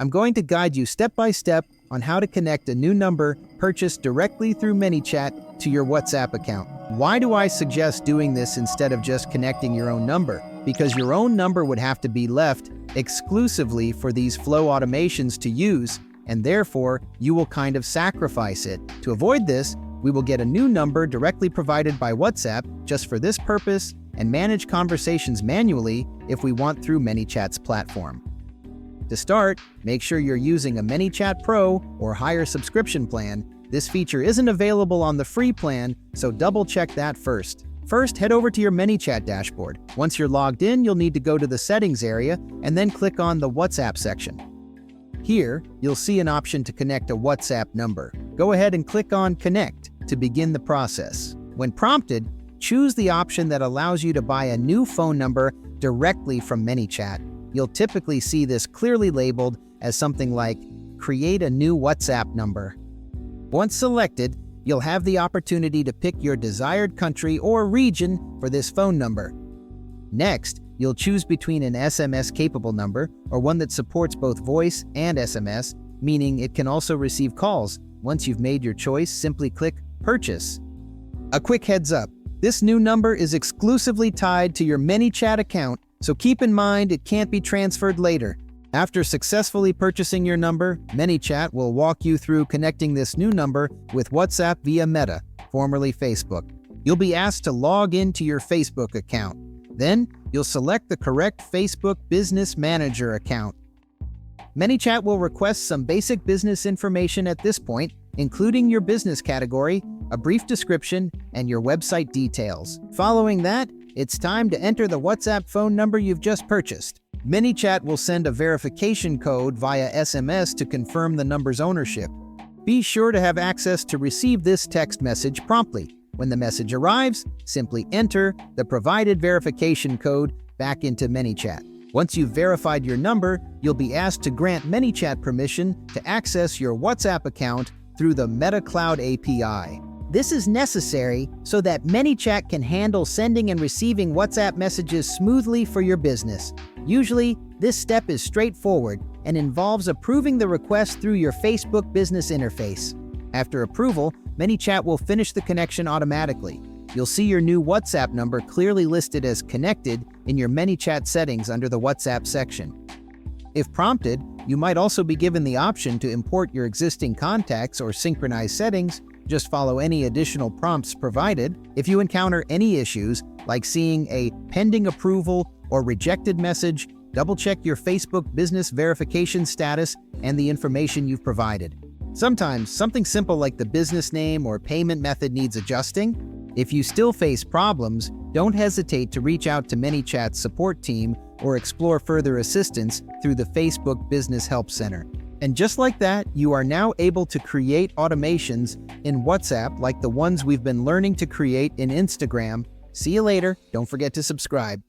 I'm going to guide you step by step on how to connect a new number purchased directly through ManyChat to your WhatsApp account. Why do I suggest doing this instead of just connecting your own number? Because your own number would have to be left exclusively for these flow automations to use, and therefore you will kind of sacrifice it. To avoid this, we will get a new number directly provided by WhatsApp just for this purpose and manage conversations manually if we want through ManyChat's platform. To start, make sure you're using a ManyChat Pro or higher subscription plan. This feature isn't available on the free plan, so double-check that first. First, head over to your ManyChat dashboard. Once you're logged in, you'll need to go to the Settings area and then click on the WhatsApp section. Here, you'll see an option to connect a WhatsApp number. Go ahead and click on Connect to begin the process. When prompted, choose the option that allows you to buy a new phone number directly from ManyChat. You'll typically see this clearly labeled as something like Create a new WhatsApp number. Once selected, you'll have the opportunity to pick your desired country or region for this phone number. Next, you'll choose between an SMS-capable number or one that supports both voice and SMS, meaning it can also receive calls. Once you've made your choice, simply click Purchase. A quick heads up, this new number is exclusively tied to your ManyChat account, so keep in mind it can't be transferred later. After successfully purchasing your number, ManyChat will walk you through connecting this new number with WhatsApp via Meta, formerly Facebook. You'll be asked to log into your Facebook account. Then, you'll select the correct Facebook Business Manager account. ManyChat will request some basic business information at this point, including your business category, a brief description, and your website details. Following that, it's time to enter the WhatsApp phone number you've just purchased. ManyChat will send a verification code via SMS to confirm the number's ownership. Be sure to have access to receive this text message promptly. When the message arrives, simply enter the provided verification code back into ManyChat. Once you've verified your number, you'll be asked to grant ManyChat permission to access your WhatsApp account through the Meta Cloud API. This is necessary so that ManyChat can handle sending and receiving WhatsApp messages smoothly for your business. Usually, this step is straightforward and involves approving the request through your Facebook business interface. After approval, ManyChat will finish the connection automatically. You'll see your new WhatsApp number clearly listed as connected in your ManyChat settings under the WhatsApp section. If prompted, you might also be given the option to import your existing contacts or synchronize settings. Just follow any additional prompts provided. If you encounter any issues, like seeing a pending approval or rejected message, double-check your Facebook business verification status and the information you've provided. Sometimes, something simple like the business name or payment method needs adjusting. If you still face problems, don't hesitate to reach out to ManyChat's support team or explore further assistance through the Facebook Business Help Center. And just like that, you are now able to create automations in WhatsApp like the ones we've been learning to create in Instagram. See you later. Don't forget to subscribe.